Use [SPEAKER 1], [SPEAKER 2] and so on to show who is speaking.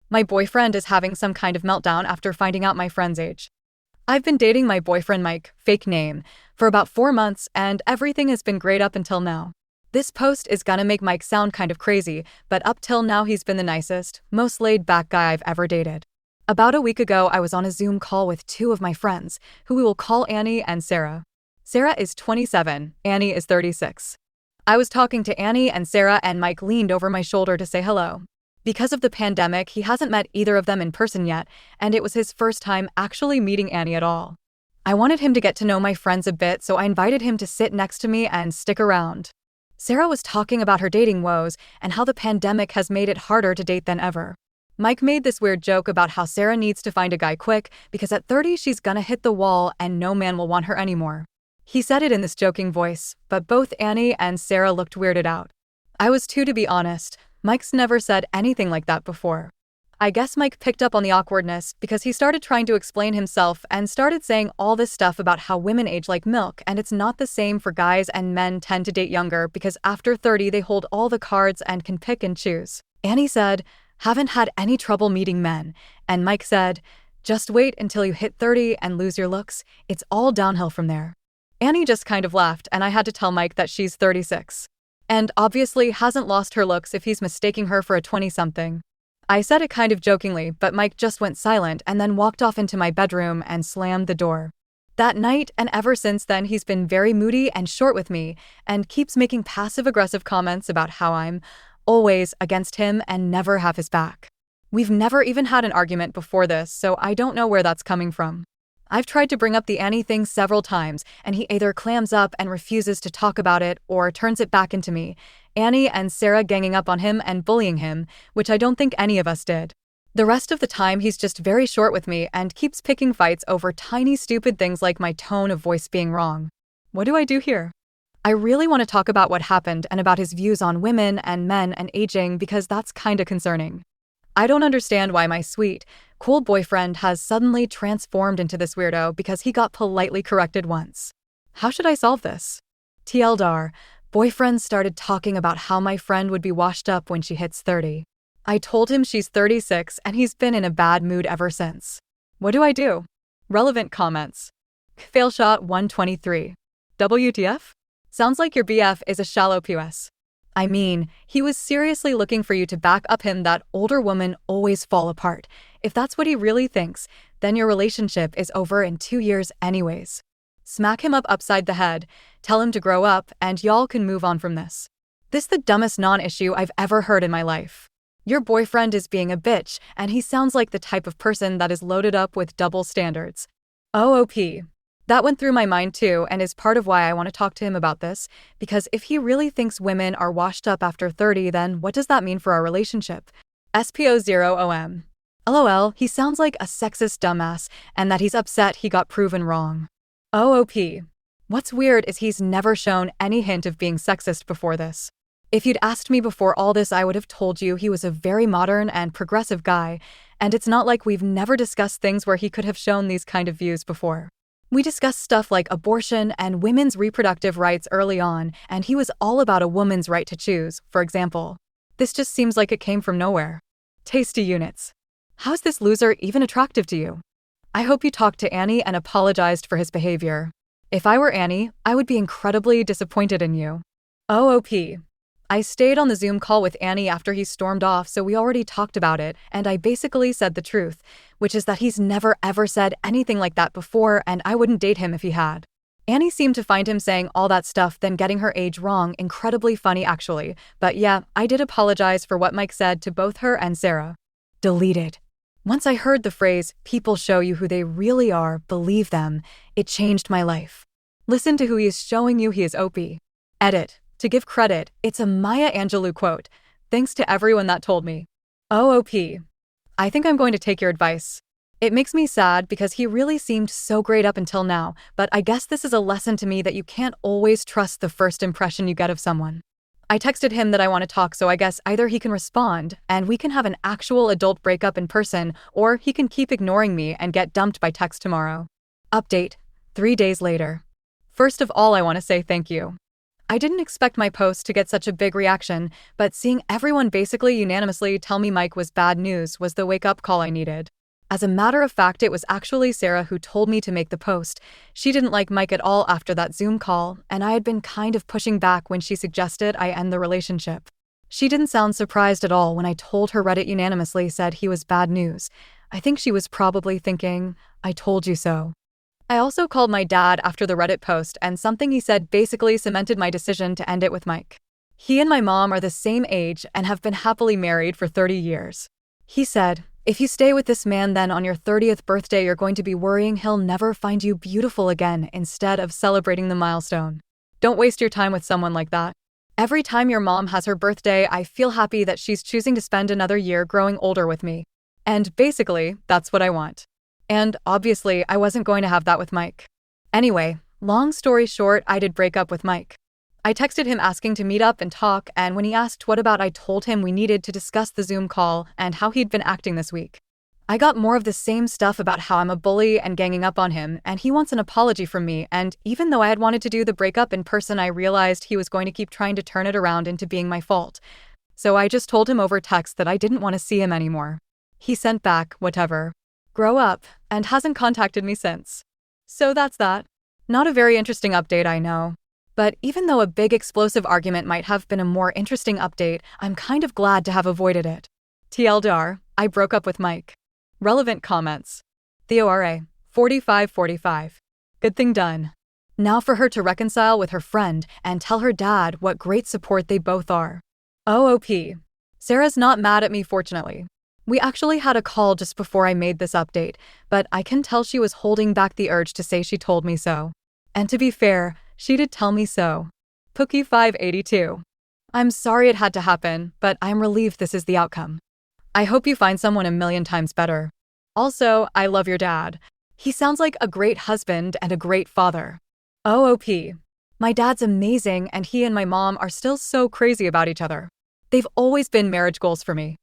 [SPEAKER 1] My boyfriend is having some kind of meltdown after finding out my friend's age. I've been dating my boyfriend Mike, fake name, for about 4 months and everything has been great up until now. This post is gonna make Mike sound kind of crazy, but up till now he's been the nicest, most laid-back guy I've ever dated. About a week ago, I was on a Zoom call with 2 of my friends, who we will call Annie and Sarah. Sarah is 27, Annie is 36. I was talking to Annie and Sarah and Mike leaned over my shoulder to say hello. Because of the pandemic, he hasn't met either of them in person yet, and it was his first time actually meeting Annie at all. I wanted him to get to know my friends a bit, so I invited him to sit next to me and stick around. Sarah was talking about her dating woes and how the pandemic has made it harder to date than ever. Mike made this weird joke about how Sarah needs to find a guy quick because at 30 she's gonna hit the wall and no man will want her anymore. He said it in this joking voice, but both Annie and Sarah looked weirded out. I was too, to be honest. Mike's never said anything like that before. I guess Mike picked up on the awkwardness because he started trying to explain himself and started saying all this stuff about how women age like milk and it's not the same for guys and men tend to date younger because after 30 they hold all the cards and can pick and choose. Annie said, "Haven't had any trouble meeting men," and Mike said, "Just wait until you hit 30 and lose your looks, it's all downhill from there." Annie just kind of laughed and I had to tell Mike that she's 36. And obviously hasn't lost her looks if he's mistaking her for a 20-something. I said it kind of jokingly, but Mike just went silent and then walked off into my bedroom and slammed the door. That night and ever since then he's been very moody and short with me and keeps making passive-aggressive comments about how I'm always against him and never have his back. We've never even had an argument before this, so I don't know where that's coming from. I've tried to bring up the Annie thing several times, and he either clams up and refuses to talk about it or turns it back into me, Annie and Sarah ganging up on him and bullying him, which I don't think any of us did. The rest of the time he's just very short with me and keeps picking fights over tiny stupid things like my tone of voice being wrong. What do I do here? I really want to talk about what happened and about his views on women and men and aging because that's kinda concerning. I don't understand why my sweet, cool boyfriend has suddenly transformed into this weirdo because he got politely corrected once. How should I solve this? TLDR, boyfriend started talking about how my friend would be washed up when she hits 30. I told him she's 36 and he's been in a bad mood ever since. What do I do? Relevant comments. Failshot 123. WTF? Sounds like your BF is a shallow POS. I mean, he was seriously looking for you to back up him that older women always fall apart. If that's what he really thinks, then your relationship is over in 2 years anyways. Smack him up upside the head, tell him to grow up, and y'all can move on from this. This the dumbest non-issue I've ever heard in my life. Your boyfriend is being a bitch, and he sounds like the type of person that is loaded up with double standards. OOP. That went through my mind too and is part of why I want to talk to him about this, because if he really thinks women are washed up after 30, then what does that mean for our relationship? SPO0OM. LOL, he sounds like a sexist dumbass and that he's upset he got proven wrong. OOP. What's weird is he's never shown any hint of being sexist before this. If you'd asked me before all this, I would have told you he was a very modern and progressive guy, and it's not like we've never discussed things where he could have shown these kind of views before. We discussed stuff like abortion and women's reproductive rights early on, and he was all about a woman's right to choose, for example. This just seems like it came from nowhere. Tasty units. How's this loser even attractive to you? I hope you talked to Annie and apologized for his behavior. If I were Annie, I would be incredibly disappointed in you. OOP. I stayed on the Zoom call with Annie after he stormed off, so we already talked about it, and I basically said the truth, which is that he's never ever said anything like that before, and I wouldn't date him if he had. Annie seemed to find him saying all that stuff then getting her age wrong incredibly funny actually, but yeah, I did apologize for what Mike said to both her and Sarah. Deleted. Once I heard the phrase, "people show you who they really are, believe them," it changed my life. Listen to who he is showing you he is OP. Edit. To give credit, it's a Maya Angelou quote. Thanks to everyone that told me. OOP. I think I'm going to take your advice. It makes me sad because he really seemed so great up until now, but I guess this is a lesson to me that you can't always trust the first impression you get of someone. I texted him that I want to talk, so I guess either he can respond and we can have an actual adult breakup in person, or he can keep ignoring me and get dumped by text tomorrow. Update. 3 days later. First of all, I want to say thank you. I didn't expect my post to get such a big reaction, but seeing everyone basically unanimously tell me Mike was bad news was the wake-up call I needed. As a matter of fact, it was actually Sarah who told me to make the post. She didn't like Mike at all after that Zoom call, and I had been kind of pushing back when she suggested I end the relationship. She didn't sound surprised at all when I told her Reddit unanimously said he was bad news. I think she was probably thinking, I told you so. I also called my dad after the Reddit post, and something he said basically cemented my decision to end it with Mike. He and my mom are the same age and have been happily married for 30 years. He said, if you stay with this man, then on your 30th birthday you're going to be worrying he'll never find you beautiful again instead of celebrating the milestone. Don't waste your time with someone like that. Every time your mom has her birthday, I feel happy that she's choosing to spend another year growing older with me. And basically, that's what I want. And obviously, I wasn't going to have that with Mike. Anyway, long story short, I did break up with Mike. I texted him asking to meet up and talk, and when he asked what about, I told him we needed to discuss the Zoom call and how he'd been acting this week. I got more of the same stuff about how I'm a bully and ganging up on him, and he wants an apology from me, and even though I had wanted to do the breakup in person, I realized he was going to keep trying to turn it around into being my fault. So I just told him over text that I didn't want to see him anymore. He sent back, whatever. Grow up, and hasn't contacted me since. So that's that. Not a very interesting update, I know. But even though a big explosive argument might have been a more interesting update, I'm kind of glad to have avoided it. TLDR, I broke up with Mike. Relevant comments. Theora, 4545. Good thing done. Now for her to reconcile with her friend and tell her dad what great support they both are. OOP. Sarah's not mad at me, fortunately. We actually had a call just before I made this update, but I can tell she was holding back the urge to say she told me so. And to be fair, she did tell me so. Pookie582. I'm sorry it had to happen, but I'm relieved this is the outcome. I hope you find someone a million times better. Also, I love your dad. He sounds like a great husband and a great father. OOP. My dad's amazing, and he and my mom are still so crazy about each other. They've always been marriage goals for me.